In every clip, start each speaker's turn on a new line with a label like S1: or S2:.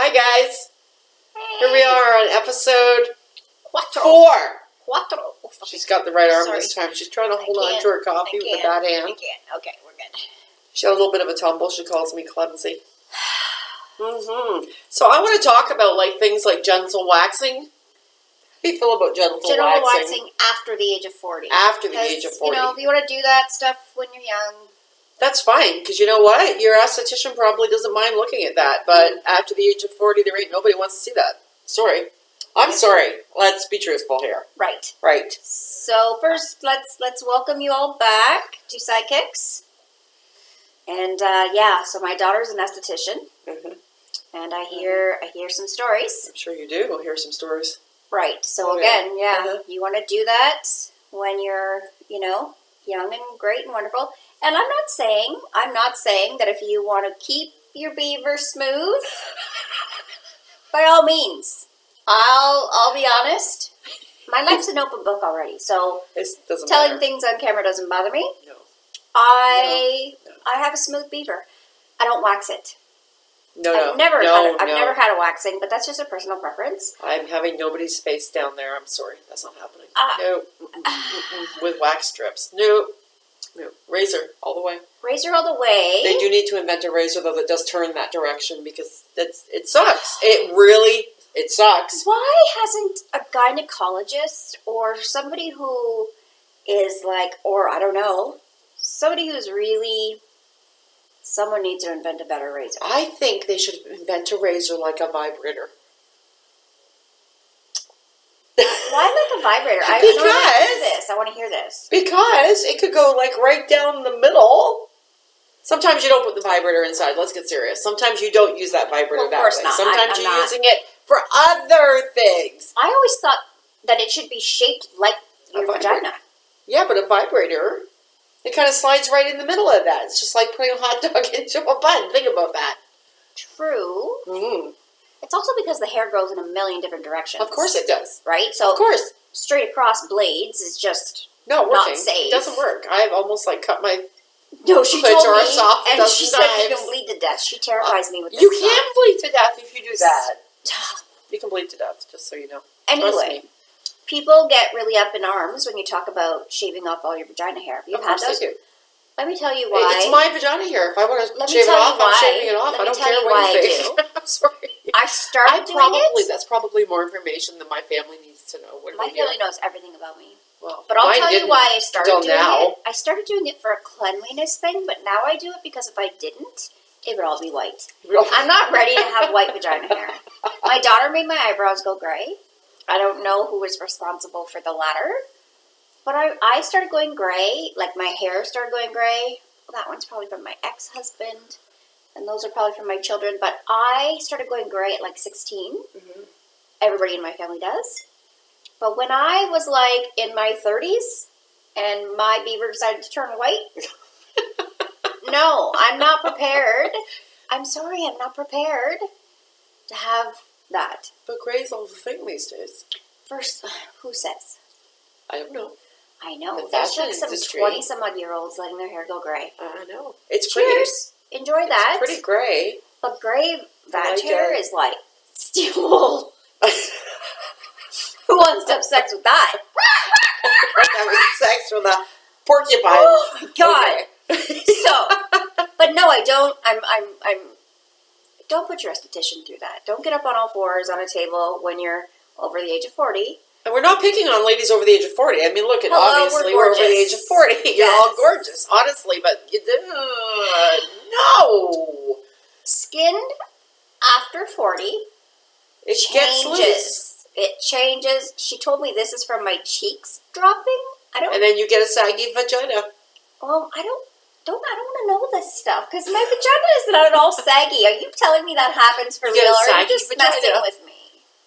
S1: Hi guys.
S2: Hey.
S1: Here we are on episode
S2: Cuatro.
S1: 4.
S2: Cuatro. Oh,
S1: She's got the right arm
S2: Sorry.
S1: this time. She's trying to hold on
S2: can't.
S1: to her coffee with a bad
S2: I
S1: hand.
S2: can't. Okay, we're good.
S1: She had a little bit of a tumble. She calls me clumsy. So I want to talk about things like genital waxing. How do you feel about genital
S2: waxing after the age of 40.
S1: After the age of 40.
S2: If you want to do that stuff when you're young.
S1: That's fine, because you know what? Your esthetician probably doesn't mind looking at that, but after the age of 40, there ain't nobody wants to see that. Sorry. I'm sorry. Let's be truthful here.
S2: Right.
S1: Right.
S2: So first, let's welcome you all back to PsyKicks. And so my daughter's an esthetician, and I hear some stories.
S1: I'm sure you do. We'll hear some stories.
S2: Right. So you want to do that when you're, young and great and wonderful. And I'm not saying that if you want to keep your beaver smooth, by all means. I'll be honest. My life's an open book already, so telling things on camera doesn't bother me.
S1: No.
S2: I have a smooth beaver. I don't wax it. I've never had a waxing, but that's just a personal preference.
S1: I'm having nobody's face down there. I'm sorry. That's not happening. No. With wax strips. No. Razor all the way.
S2: Razor all the way.
S1: They do need to invent a razor, though, that does turn that direction, because it sucks. It sucks.
S2: Why hasn't a gynecologist or somebody who is somebody who's really... Someone needs to invent a better razor.
S1: I think they should invent a razor like a vibrator.
S2: Why like a vibrator? I want to hear this.
S1: Because it could go right down the middle. Sometimes you don't put the vibrator inside. Let's get serious. Sometimes you don't use that vibrator that way.
S2: Not.
S1: Sometimes you're using it for other things.
S2: I always thought that it should be shaped like your vagina.
S1: Yeah, but a vibrator, it kind of slides right in the middle of that. It's just like putting a hot dog into a bun. Think about that.
S2: True. It's also because the hair grows in a million different directions.
S1: Of course it does.
S2: Right? So
S1: of course.
S2: Straight across blades is just
S1: not
S2: safe.
S1: It doesn't work. I've almost cut my
S2: she told me,
S1: off
S2: and she said you can bleed to death. She terrifies me with this.
S1: You can bleed to death if you do that. You can bleed to death, just so you know.
S2: Anyway, people get really up in arms when you talk about shaving off all your vagina hair. Have you had those? Let me tell you why.
S1: It's my vagina hair. If I want to shave it off, I'm shaving it off. I don't care what you think. I'm sorry.
S2: I started doing it.
S1: That's probably more information than my family needs to know.
S2: My family knows everything about me.
S1: Well,
S2: but I'll tell you why I started doing
S1: it.
S2: I started doing it for a cleanliness thing, but now I do it because if I didn't, it would all be white. I'm not ready to have white vagina hair. My daughter made my eyebrows go gray. I don't know who was responsible for the latter. But I started going gray, my hair started going gray. Well, that one's probably from my ex-husband, and those are probably from my children. But I started going gray at 16. Everybody in my family does. But when I was in my 30s, and my beaver decided to turn white, no, I'm not prepared. I'm sorry, I'm not prepared to have that.
S1: But gray's all the thing these days.
S2: First, who says?
S1: I don't know.
S2: I know. There's some 20-some-odd-year-olds letting their hair go gray.
S1: I know. It's
S2: Cheers. Pretty. Enjoy that.
S1: It's pretty gray.
S2: But gray vag hair is steel wool. Who wants to have sex with that?
S1: Having sex with a porcupine.
S2: Oh my god. Okay. But no, I don't. Don't put your esthetician through that. Don't get up on all fours on a table when you're over the age of 40.
S1: And we're not picking on ladies over the age of 40. I mean, look, obviously we're over the age of 40. You're all gorgeous, honestly, but no.
S2: Skin after 40
S1: it gets loose.
S2: It changes. She told me this is from my cheeks dropping.
S1: And then you get a saggy vagina.
S2: Well, I don't want to know this stuff because my vagina is not at all saggy. Are you telling me that happens for real, or are you just messing with me?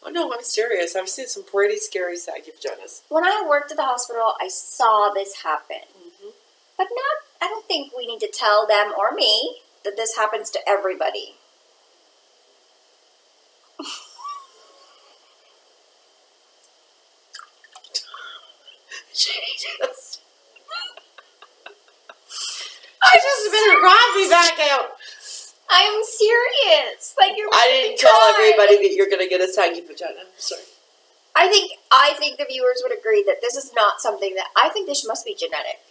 S1: Oh no, I'm serious. I've seen some pretty scary saggy vaginas.
S2: When I worked at the hospital, I saw this happen. But I don't think we need to tell them or me that this happens to everybody.
S1: Jesus. I just spit her coffee back out.
S2: I'm serious. Like you're.
S1: I didn't tell everybody that you're going to get a saggy vagina. I'm sorry.
S2: I think the viewers would agree that this is not something that I think this must be genetic.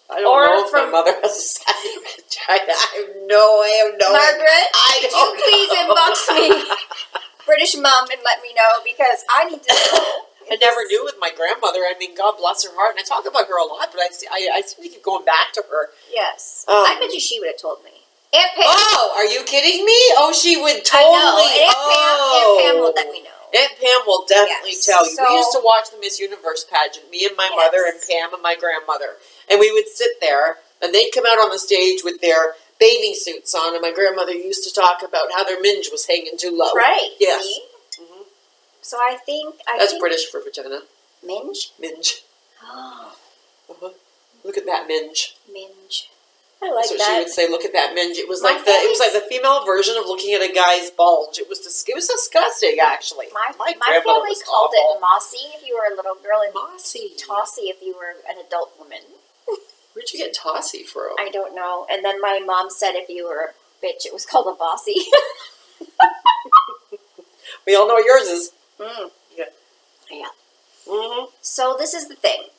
S1: I don't know if my mother has a saggy vagina. I have no way of knowing.
S2: Margaret,
S1: could
S2: you please inbox me, British mom, and let me know because I need to know.
S1: I never knew with my grandmother. I mean, God bless her heart, and I talk about her a lot, but I seem to keep going back to her.
S2: Yes, I bet you she would have told me. Aunt Pam.
S1: Oh, are you kidding me? Oh, she would totally.
S2: I know. Aunt Pam will let me know.
S1: Aunt Pam will definitely tell you.
S2: So,
S1: we used to watch the Miss Universe pageant, me and my mother and Pam and my grandmother. And we would sit there, and they'd come out on the stage with their bathing suits on, and my grandmother used to talk about how their minge was hanging too low.
S2: Right.
S1: Yes.
S2: See? Mm-hmm. So I think...
S1: That's British for vagina.
S2: Minge?
S1: Minge.
S2: Oh.
S1: Uh-huh. Look at that minge.
S2: Minge. I like
S1: so
S2: that.
S1: She would say, "Look at that minge." It was like the female version of looking at a guy's bulge. It was disgusting, actually.
S2: My family called it mossy if you were a little girl, and mossy, tossy if you were an adult woman.
S1: Where'd you get tossy from?
S2: I don't know. And then my mom said if you were a bitch, it was called a bossy.
S1: We all know what yours is.
S2: Mm. Yeah.
S1: Mm-hmm.
S2: So this is the thing.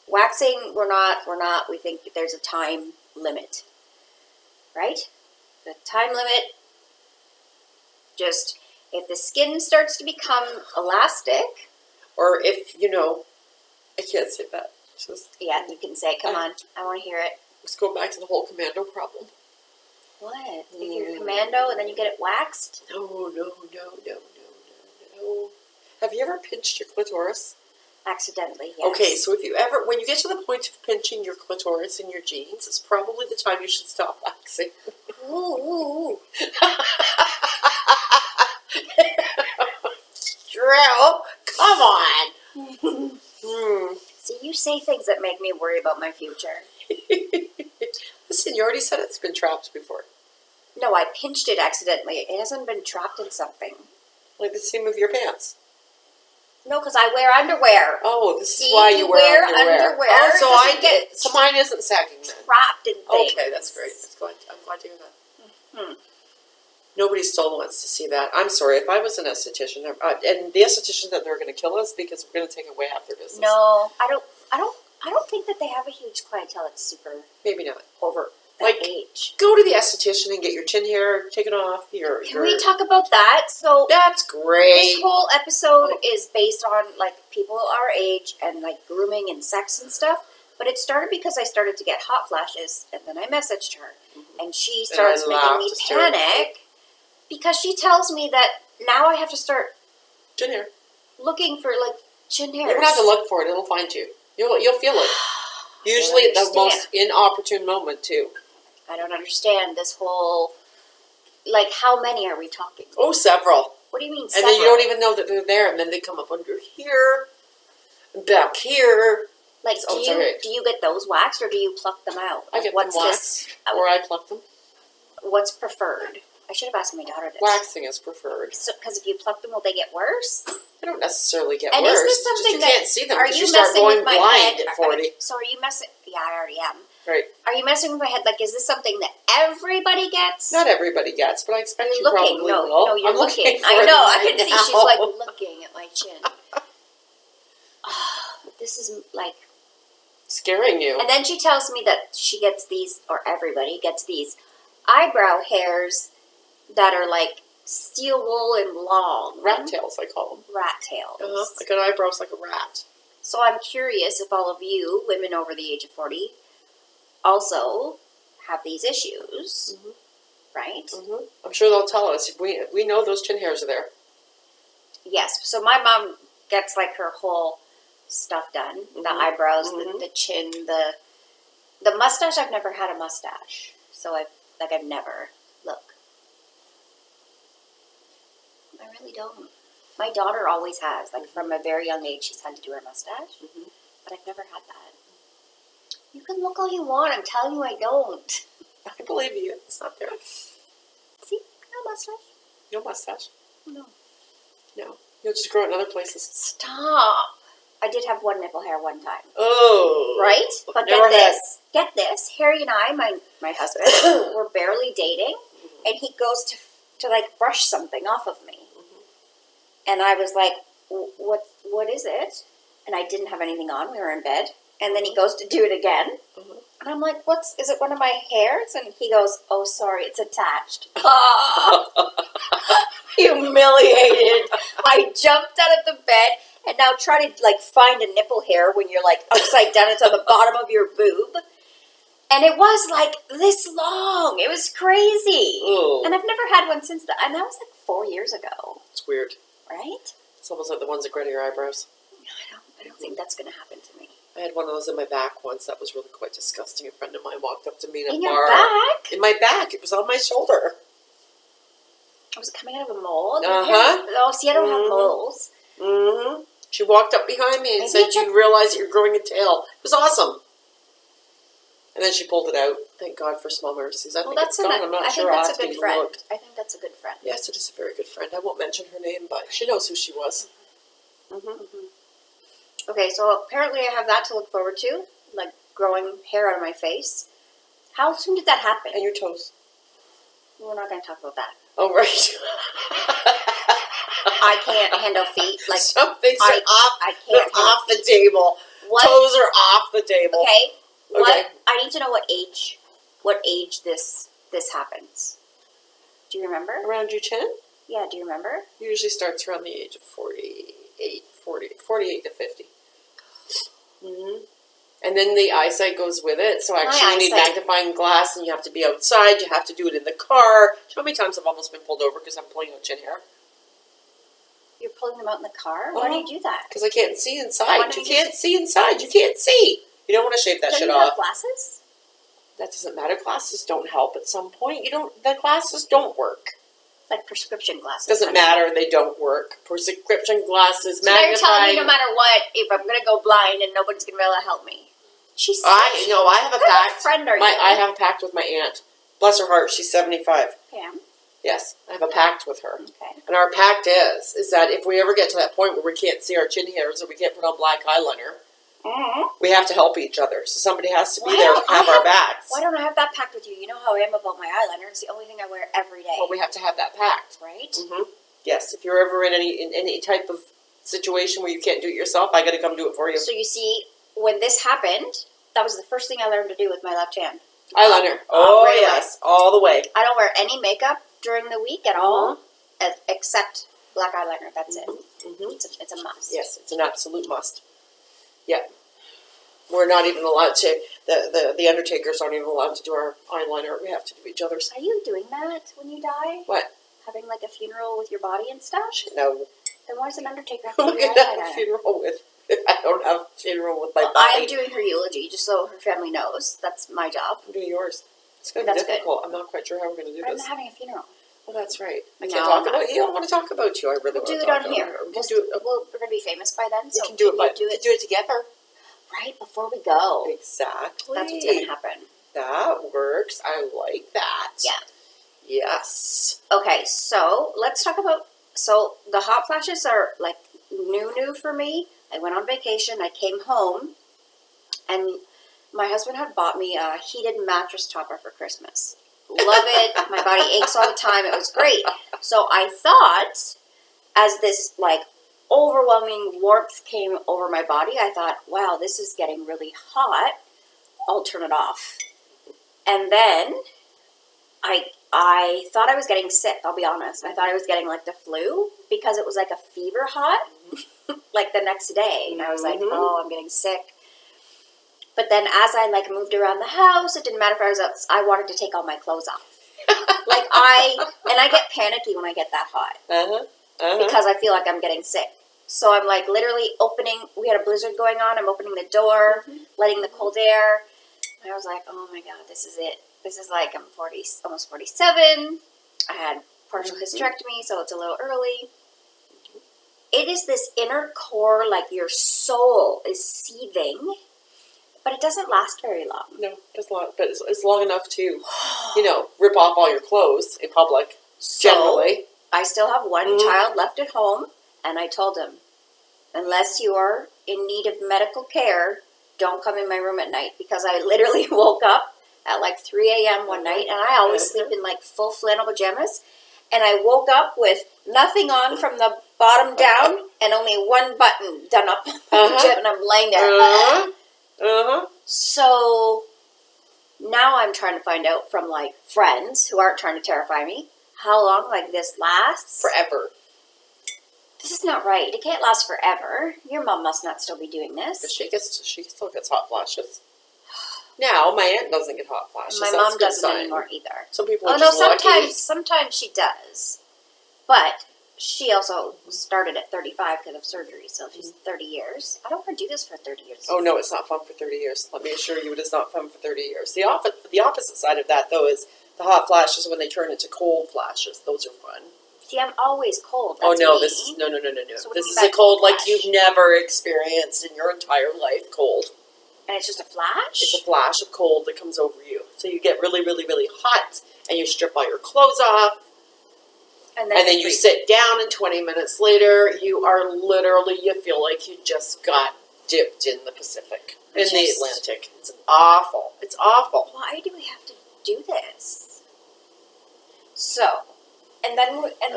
S2: Waxing, we're not. We think there's a time limit, right? The time limit, just if the skin starts to become elastic.
S1: Or if, I can't say that.
S2: Yeah, you can say, come on, I want to hear it.
S1: Let's go back to the whole commando problem.
S2: What? If you're a commando and then you get it waxed?
S1: No. Have you ever pinched your clitoris?
S2: Accidentally, yes.
S1: Okay, so when you get to the point of pinching your clitoris in your jeans, it's probably the time you should stop waxing.
S2: Ooh.
S1: Drew, come on.
S2: See, you say things that make me worry about my future.
S1: Listen, you already said it's been trapped before.
S2: No, I pinched it accidentally. It hasn't been trapped in something.
S1: Like the seam of your pants.
S2: No, because I wear underwear.
S1: Oh, this is why you wear underwear. Oh, so I get. So mine isn't sagging then.
S2: Trapped in things.
S1: Okay, that's great. I'm glad to hear that. Mm-hmm. Nobody still wants to see that. I'm sorry. If I was an esthetician, and the estheticians that they're going to kill us because we're going to take away half their business.
S2: No, I don't think that they have a huge clientele. It's super.
S1: Maybe not.
S2: Over that age.
S1: Go to the esthetician and get your chin hair taken off.
S2: Can we talk about that? So
S1: that's great.
S2: This whole episode is based on people our age and grooming and sex and stuff. But it started because I started to get hot flashes, and then I messaged her, and she starts making me panic because she tells me that now I have to start
S1: chin hair,
S2: looking for chin hairs.
S1: You don't have to look for it; it'll find you. You'll feel it. Usually at the most inopportune moment too.
S2: I don't understand this whole. How many are we talking?
S1: Oh, several.
S2: What do you mean?
S1: And
S2: several?
S1: then you don't even know that they're there, and then they come up under here, back here.
S2: Do you get those waxed or do you pluck them out?
S1: I get them waxed, or I pluck them.
S2: What's preferred? I should have asked my daughter this.
S1: Waxing is preferred.
S2: So, because if you pluck them, will they get worse?
S1: They don't necessarily get
S2: worse.
S1: And
S2: is this something
S1: you can't see them because you start going blind at 40.
S2: So are you messing? Yeah, I already am.
S1: Right.
S2: Are you messing with my head? Is this something that everybody gets?
S1: Not everybody gets, but I expect you
S2: looking.
S1: probably will.
S2: No, you're looking.
S1: I
S2: know. I can see she's looking at my chin. This is
S1: scaring you.
S2: And then she tells me that she gets these, or everybody gets these eyebrow hairs that are steel wool and long.
S1: Rat tails, I call them.
S2: Rat tails.
S1: Like an eyebrow's like a rat.
S2: So I'm curious if all of you, women over the age of 40, also have these issues, right? Mm-hmm.
S1: I'm sure they'll tell us. We know those chin hairs are there.
S2: Yes. So my mom gets her whole stuff done. The eyebrows, the chin, the mustache. I've never had a mustache. So I've never. Look. I really don't. My daughter always has. From a very young age, she's had to do her mustache. Mm-hmm. But I've never had that. You can look all you want. I'm telling you I don't.
S1: I believe you. It's not there.
S2: See? No mustache.
S1: No mustache?
S2: No.
S1: No. You'll just grow it in other places.
S2: Stop. I did have one nipple hair one time.
S1: Oh.
S2: Right? But get this. get this, Harry and I, my husband, were barely dating, and he goes to like brush something off of me. And I was like, what is it? And I didn't have anything on. We were in bed. And then he goes to do it again. And I'm like, is it one of my hairs? And he goes, oh, sorry, it's attached. Humiliated. I jumped out of the bed and now try to like find a nipple hair when you're like upside down. It's on the bottom of your boob. And it was like this long. It was crazy.
S1: Ooh.
S2: And I've never had one since then. And that was like 4 years ago.
S1: It's weird.
S2: Right?
S1: It's almost like the ones that grow to your eyebrows.
S2: I don't think that's going to happen to me.
S1: I had one of those in my back once. That was really quite disgusting. A friend of mine walked up to me in a
S2: In
S1: bar.
S2: your back?
S1: In my back. It was on my shoulder.
S2: Was it coming out of a mole?
S1: Uh-huh.
S2: Oh, see, I don't have moles.
S1: Mm-hmm. She walked up behind me and
S2: Maybe
S1: said,
S2: it's
S1: you realize that you're growing a tail. It was awesome. And then she pulled it out. Thank God for small mercies. I think it's gone. I'm not sure.
S2: I think that's a good friend. I think that's a good friend.
S1: Yes, it is a very good friend. I won't mention her name, but she knows who she was.
S2: Okay, so apparently I have that to look forward to, like growing hair out of my face. How soon did that happen?
S1: And your toes.
S2: We're not going to talk about that.
S1: Oh, right.
S2: I can't handle feet. Like
S1: some things are off.
S2: I
S1: They're
S2: can't.
S1: off the table.
S2: What?
S1: Toes are off the table.
S2: Okay. What?
S1: Okay.
S2: I need to know what age this happens. Do you remember?
S1: Around your chin?
S2: Yeah. Do you remember?
S1: Usually starts around the age of 48 to 50. And then the eyesight goes with it. So actually you need magnifying glass and you have to be outside. You have to do it in the car. Do you know how many times I've almost been pulled over because I'm pulling out chin hair?
S2: You're pulling them out in the car? Why do you do that?
S1: Because I can't see inside. You can't see inside. You can't see. You don't want to shave that shit off.
S2: Do you have glasses?
S1: That doesn't matter. Glasses don't help at some point. The glasses don't work.
S2: Like prescription glasses.
S1: Doesn't matter. They don't work. Prescription glasses,
S2: so
S1: magnifying.
S2: So you're telling me no matter what, if I'm going to go blind and nobody's going to be able to help me. She's
S1: I have a pact.
S2: Friend are you?
S1: I have a pact with my aunt. Bless her heart. She's 75.
S2: Pam?
S1: Yes, I have a pact with her.
S2: Okay.
S1: And our pact is that if we ever get to that point where we can't see our chin hairs or we can't put on black eyeliner, we have to help each other. So somebody has to be there to have our backs.
S2: Why don't I have that pact with you? You know how I am about my eyeliner. It's the only thing I wear every day.
S1: Well, we have to have that pact.
S2: Right?
S1: Yes. If you're ever in any type of situation where you can't do it yourself, I got to come do it for you.
S2: So you see, when this happened, that was the first thing I learned to do with my left hand.
S1: Eyeliner. Right yes. Away. All the way.
S2: I don't wear any makeup during the week at all, except black eyeliner. That's it. It's a must.
S1: Yes, it's an absolute must. Yeah. We're not even allowed to, the undertakers aren't even allowed to do our eyeliner. We have to do each other's.
S2: Are you doing that when you die?
S1: What?
S2: Having like a funeral with your body and stuff?
S1: No.
S2: Then why does an undertaker have to do
S1: your eyeliner? Funeral with, if I don't have a funeral with my body.
S2: I am doing her eulogy, just so her family knows. That's my job.
S1: I'm doing yours. It's going to be difficult. Good. I'm not quite sure how we're going to do this.
S2: I'm having a funeral.
S1: Well, that's right. I can't talk about you. I don't want to talk about you. I really want to talk about you.
S2: We'll do it on here. We're going to be famous by then. So
S1: we can do it together.
S2: Right before we go.
S1: Exactly.
S2: That's what's going to happen.
S1: That works. I like that.
S2: Yeah.
S1: Yes.
S2: Okay, so let's talk about. So the hot flashes are like new for me. I went on vacation. I came home, and my husband had bought me a heated mattress topper for Christmas. Love it. My body aches all the time. It was great. So I thought, as this like overwhelming warmth came over my body, I thought, wow, this is getting really hot. I'll turn it off. And then I thought I was getting sick, I'll be honest. I thought I was getting like the flu because it was like a fever hot like the next day. And I was like, oh, I'm getting sick. But then as I like moved around the house, it didn't matter if I was out, I wanted to take all my clothes off. I get panicky when I get that hot. Because I feel like I'm getting sick. So I'm like literally opening, we had a blizzard going on, I'm opening the door, letting the cold air. And I was like, oh my God, this is it. This is like, I'm 40, almost 47. I had partial hysterectomy, so it's a little early. It is this inner core, like your soul is seething, but it doesn't last very long.
S1: No, it doesn't last, but it's long enough to, rip off all your clothes in public, generally.
S2: I still have one child left at home, and I told him, unless you are in need of medical care, don't come in my room at night because I literally woke up at like 3 a.m. one night, and I always sleep in like full flannel pajamas, and I woke up with nothing on from the bottom down and only one button done up on the pajama, and I'm laying there. So now I'm trying to find out from like friends who aren't trying to terrify me how long like this lasts.
S1: Forever.
S2: This is not right. It can't last forever. Your mom must not still be doing this.
S1: She still gets hot flashes. Now my aunt doesn't get hot flashes.
S2: My mom doesn't anymore either.
S1: Some people are just lucky.
S2: Sometimes she does, but she also started at 35 because of surgery, so she's 30 years. I don't want to do this for 30 years.
S1: Oh no, it's not fun for 30 years. Let me assure you, it is not fun for 30 years. The opposite side of that though is the hot flashes when they turn into cold flashes. Those are fun.
S2: See, I'm always cold.
S1: That's no,
S2: me.
S1: This is no.
S2: So
S1: this is a cold like you've never experienced in your entire life. Cold.
S2: And it's just a flash?
S1: It's a flash of cold that comes over you. So you get really, really, really hot, and you strip all your clothes off, and then you sit down, and 20 minutes later, you feel like you just got dipped in the Pacific, in the Atlantic. It's awful. It's awful.
S2: Why do we have to do this? So, I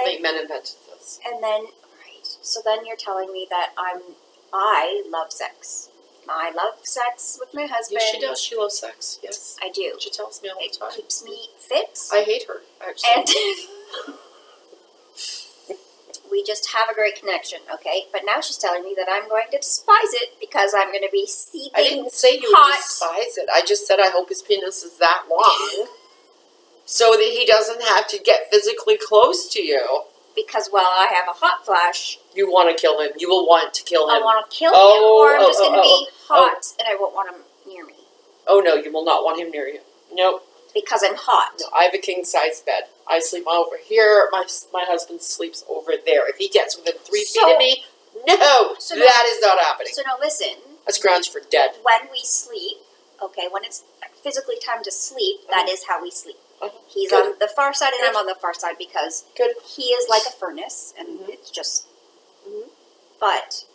S2: think
S1: men invented this.
S2: And then, right. So then you're telling me that I love sex. I love sex with my husband.
S1: Yes, she does. She loves sex. Yes.
S2: I do.
S1: She tells me all the time.
S2: It keeps me fit.
S1: I hate her, actually.
S2: And we just have a great connection, okay? But now she's telling me that I'm going to despise it because I'm going to be seething
S1: I didn't say you would despise it. I just said I hope his penis is that long so that he doesn't have to get physically close to you.
S2: Because while I have a hot flash,
S1: you want to kill him. You will want to kill him.
S2: I want to kill him, or I'm just going to be hot and I won't want him near me.
S1: Oh, no, you will not want him near you. Nope.
S2: Because I'm hot.
S1: No, I have a king-size bed. I sleep over here. My husband sleeps over there. If he gets within 3 feet of me, no, that is not happening.
S2: So now listen.
S1: That's grounds for dead.
S2: When we sleep, okay, when it's physically time to sleep, that is how we sleep. He's on the far side and I'm on the far side because he is like a furnace and it's just, but.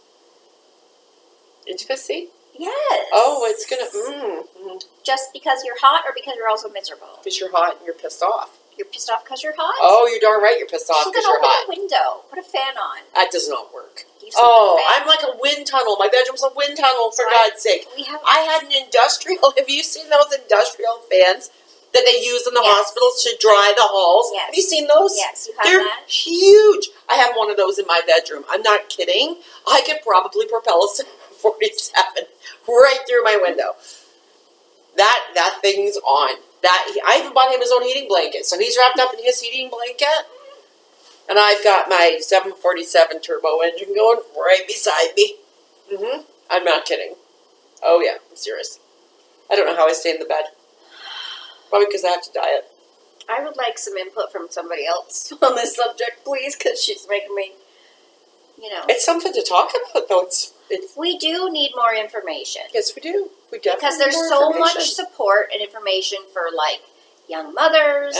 S1: Intimacy?
S2: Yes.
S1: Oh, it's gonna,
S2: Just because you're hot or because you're also miserable?
S1: Because you're hot and you're pissed off.
S2: You're pissed off because you're hot?
S1: Oh, you're darn right you're pissed off because you're hot.
S2: Open a window. Put a fan on.
S1: That does not work. I'm like a wind tunnel. My bedroom's a wind tunnel, for God's sake. I had an industrial, have you seen those industrial fans that they use in the hospitals to dry the halls?
S2: Yes.
S1: Have you seen those?
S2: Yes, you have
S1: They're
S2: that.
S1: huge. I have one of those in my bedroom. I'm not kidding. I could probably propel a 747 right through my window. That thing's on. I even bought him his own heating blanket. So he's wrapped up in his heating blanket. And I've got my 747 turbo engine going right beside me. I'm not kidding. Oh yeah, I'm serious. I don't know how I stay in the bed. Probably because I have to diet.
S2: I would like some input from somebody else on this subject, please, because she's making me,
S1: It's something to talk about, though.
S2: We do need more information.
S1: Yes, we do. We definitely
S2: because there's so much support and information for like young mothers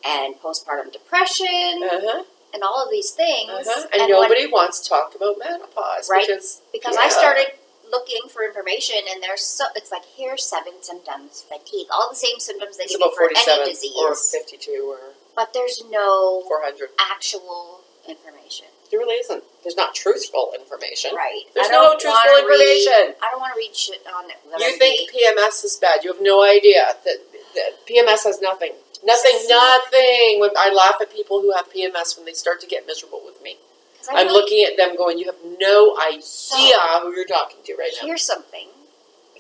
S2: and postpartum depression and all of these things.
S1: And nobody wants to talk about menopause,
S2: right? Because I started looking for information, and it's like here's 7 symptoms: fatigue, all the same symptoms they give you for any disease,
S1: or 52,
S2: but there's no
S1: 400
S2: actual information.
S1: There really isn't. There's not truthful information.
S2: Right.
S1: There's no truthful information.
S2: I don't want to read shit on it.
S1: You think PMS is bad. You have no idea that PMS has nothing. Nothing. I laugh at people who have PMS when they start to get miserable with me. I'm looking at them going, you have no idea who you're talking to right now.
S2: Here's something.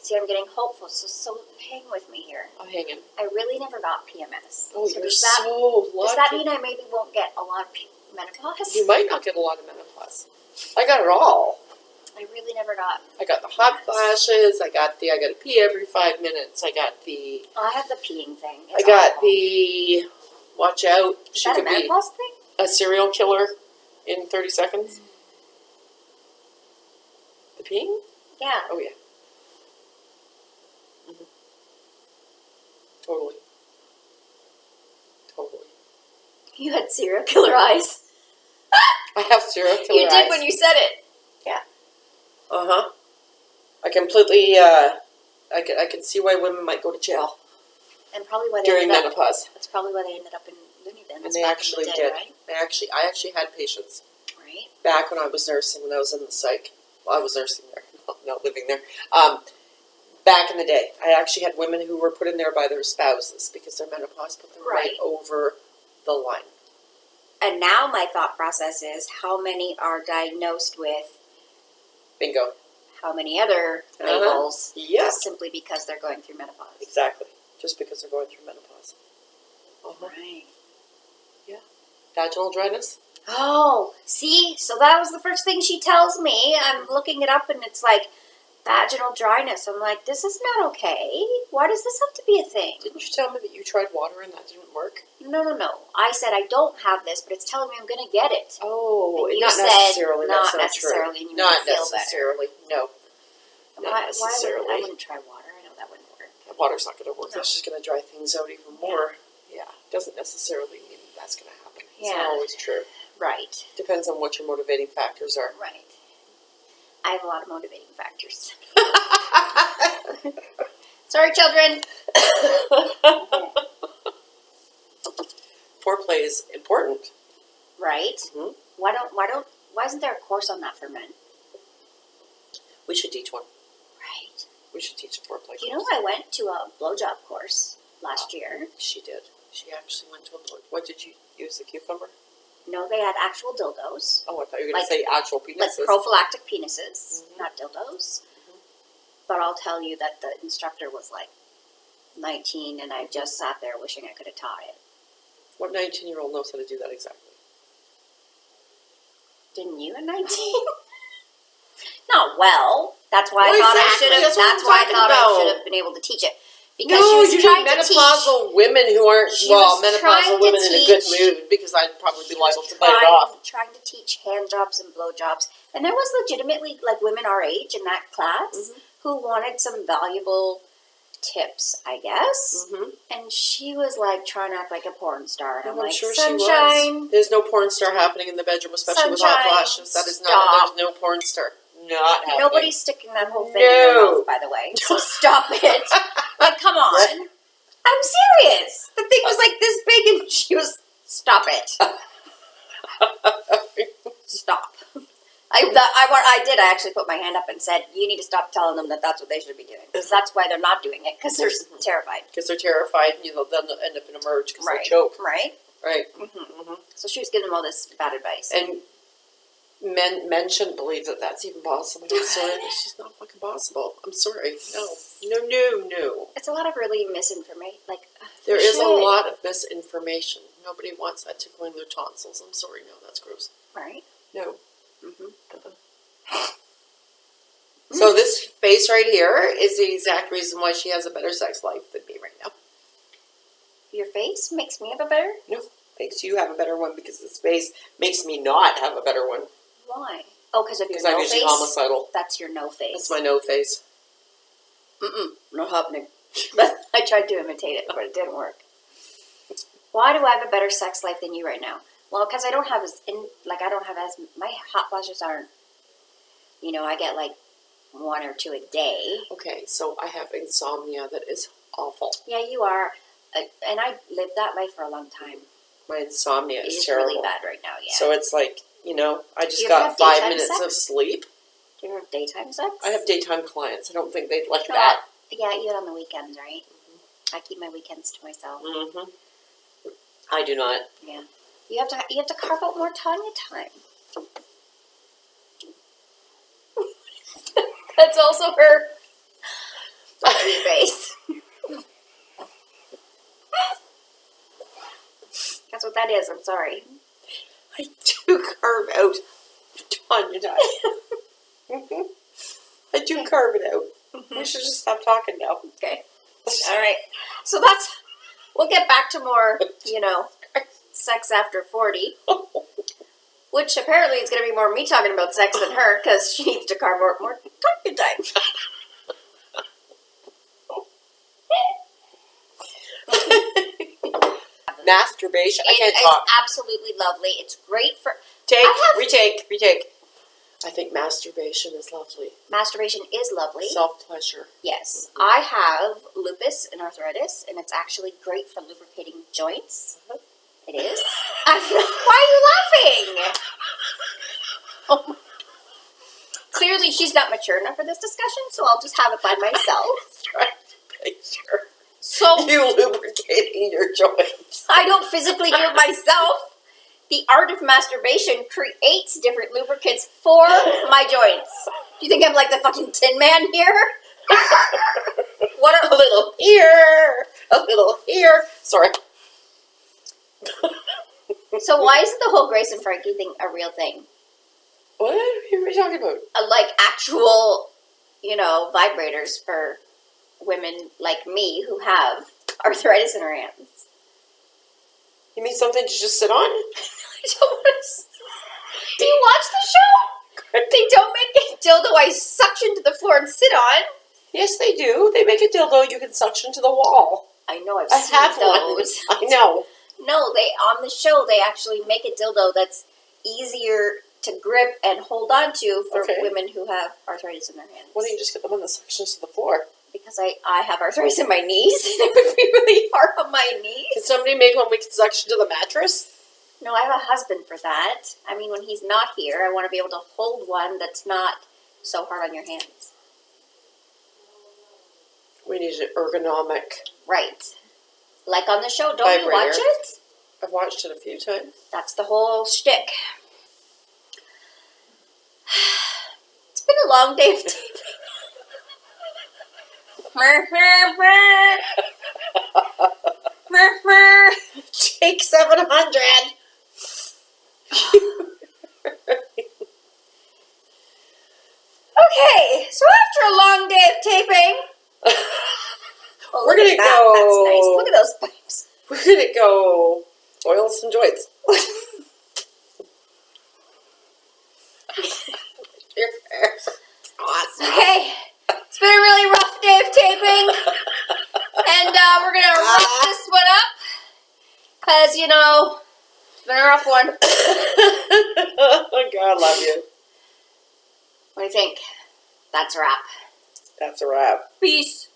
S2: See, I'm getting hopeful, so hang with me here.
S1: I'm hanging.
S2: I really never got PMS.
S1: Oh, you're so lucky.
S2: Does that mean I maybe won't get a lot of menopause?
S1: You might not get a lot of menopause. I got it all.
S2: I really never got.
S1: I got the hot flashes. I got to pee every 5 minutes. I got the.
S2: I have the peeing thing.
S1: I got the. Watch out.
S2: Is that a menopause thing?
S1: A serial killer in 30 seconds. The peeing?
S2: Yeah.
S1: Oh yeah. Totally.
S2: You had serial killer eyes.
S1: I have serial killer eyes.
S2: You did when you said it.
S1: Yeah. I completely I can see why women might go to jail
S2: And probably why they
S1: during
S2: ended up,
S1: menopause.
S2: that's probably why they ended up in loony bins.
S1: And they
S2: back
S1: actually
S2: in the day,
S1: did.
S2: right?
S1: I actually had patients
S2: Right.
S1: back when I was nursing, when I was in the psych. Well, I was nursing there, not living there. Back in the day, I actually had women who were put in there by their spouses because their menopause put them right over the line.
S2: And now my thought process is how many are diagnosed with
S1: Bingo.
S2: how many other labels
S1: Yeah.
S2: simply because they're going through menopause.
S1: Exactly. Just because they're going through menopause.
S2: Right.
S1: Vaginal dryness?
S2: Oh, see? So that was the first thing she tells me. I'm looking it up and it's like vaginal dryness. I'm like, this is not okay. Why does this have to be a thing?
S1: Didn't you tell me that you tried water and that didn't work?
S2: No. I said I don't have this, but it's telling me I'm going to get it.
S1: Oh,
S2: and you
S1: not
S2: said
S1: necessarily.
S2: not
S1: That's not
S2: necessarily,
S1: true.
S2: and you
S1: Not
S2: feel
S1: necessarily. No.
S2: Better.
S1: Not necessarily.
S2: Why I wouldn't try water. I know that wouldn't work.
S1: Water's not going to work.
S2: No.
S1: That's just going to dry things out even more. Yeah. Doesn't necessarily mean that's going to happen. It's not always true.
S2: Right.
S1: Depends on what your motivating factors are.
S2: Right. I have a lot of motivating factors. Sorry, children.
S1: Foreplay is important.
S2: Right.
S1: Mm-hmm.
S2: Why isn't there a course on that for men?
S1: We should teach one.
S2: Right.
S1: We should teach a foreplay course.
S2: You know, I went to a blowjob course last year.
S1: She did. She actually went to a blowjob. What did you use, the cucumber?
S2: No, they had actual dildos.
S1: Oh, I thought you were going to say actual penises.
S2: Like prophylactic penises, not dildos.
S1: Mm-hmm.
S2: But I'll tell you that the instructor was like 19, and I just sat there wishing I could have taught it.
S1: What 19-year-old knows how to do that exactly?
S2: Didn't you at 19? Not well. That's why I thought I should have. That's why I thought I should have been able to teach it. Because she was
S1: you
S2: trying
S1: mean
S2: to teach.
S1: menopausal women who aren't menopausal women in a good mood, because I'd probably be liable to bite it off.
S2: Trying to teach hand jobs and blow jobs, and there was legitimately like women our age in that class who wanted some valuable tips, I guess. And she was like trying to act like a porn star, and I'm like,
S1: sure
S2: sunshine.
S1: she was. There's no porn star happening in the bedroom, especially with hot flashes. That is not. There's no porn star. Not happening.
S2: Nobody's sticking that whole thing in their mouth, by the way. So stop it. Like, come on. I'm serious. The thing was like this big, and she was. Stop it. Stop. I actually put my hand up and said, you need to stop telling them that that's what they should be doing. Because that's why they're not doing it, because they're terrified.
S1: Because they're terrified, and they'll end up in a merge because they choke.
S2: Right.
S1: Right.
S2: So she was giving them all this bad advice.
S1: And men shouldn't believe that that's even possible. I'm sorry. It's just not fucking possible. I'm sorry. No.
S2: It's a lot of really misinformation. Like,
S1: there is a lot of misinformation. Nobody wants that tickling their tonsils. I'm sorry. No, that's gross.
S2: Right.
S1: No. So this face right here is the exact reason why she has a better sex life than me right now.
S2: Your face makes me have a better?
S1: No, makes you have a better one, because this face makes me not have a better one.
S2: Why? Oh, because of your no face?
S1: Because I'm usually homicidal.
S2: That's your no face.
S1: That's my no face.
S2: Not happening. I tried to imitate it, but it didn't work. Why do I have a better sex life than you right now? Well, because I don't have my hot flashes aren't, I get like 1 or 2 a day.
S1: Okay, so I have insomnia that is awful.
S2: Yeah, you are. And I lived that life for a long time.
S1: My insomnia is
S2: It is
S1: terrible.
S2: really bad right now, yeah.
S1: So it's like, I just
S2: Do you
S1: got
S2: have
S1: 5
S2: daytime
S1: minutes
S2: sex?
S1: of sleep.
S2: Do you have daytime sex?
S1: I have daytime clients. I don't think they'd like
S2: No,
S1: that.
S2: Yeah, even on the weekends, right? I keep my weekends to myself.
S1: I do not.
S2: Yeah. You have to carve out more Tanya time. That's also her face. That's what that is. I'm sorry.
S1: I do carve out Tanya time. I do carve it out. We should just stop talking now.
S2: Okay. All right. So we'll get back to more, sex after 40. Which apparently is going to be more me talking about sex than her, because she needs to carve out more talking time.
S1: Masturbation. I can't
S2: It's
S1: talk.
S2: absolutely lovely. It's great for...
S1: Retake. I think masturbation is lovely.
S2: Masturbation is lovely.
S1: Self-pleasure.
S2: Yes. I have lupus and arthritis, and it's actually great for lubricating joints. It is. Why are you laughing? Oh. Clearly, she's not mature enough for this discussion, so I'll just have it by myself.
S1: Trying to picture
S2: So
S1: you lubricating your joints.
S2: I don't physically do it myself. The art of masturbation creates different lubricants for my joints. Do you think I'm like the fucking Tin Man here? What
S1: A little here, a little here. Sorry.
S2: So why isn't the whole Grace and Frankie thing a real thing?
S1: What are you talking about?
S2: Like actual, vibrators for women like me who have arthritis in our hands.
S1: You mean something to just sit on?
S2: I don't want to. Do you watch the show? They don't make a dildo I suction to the floor and sit on.
S1: Yes, they do. They make a dildo you can suction to the wall.
S2: I know.
S1: I have
S2: those.
S1: one. I know.
S2: No, on the show they actually make a dildo that's easier to grip and hold on to for women who have arthritis in their hands.
S1: Why don't you just get the one that suctions to the floor?
S2: Because I have arthritis in my knees, and it would be really hard on my knees.
S1: Can somebody make one we can suction to the mattress?
S2: No, I have a husband for that. I mean, when he's not here, I want to be able to hold one that's not so hard on your hands.
S1: We need an ergonomic.
S2: Right. Like on the show, don't
S1: vibrator.
S2: You watch it?
S1: I've watched it a few times.
S2: That's the whole shtick. It's been a long day of taping.
S1: Take 700.
S2: Okay, so after a long day of taping,
S1: we're gonna go.
S2: That's nice. Look at those pipes.
S1: We're gonna go oil some joints. Awesome.
S2: Okay, it's been a really rough day of taping, and we're gonna wrap this one up because it's been a rough one.
S1: Oh God, love you.
S2: What do you think? That's a wrap.
S1: That's a wrap.
S2: Peace.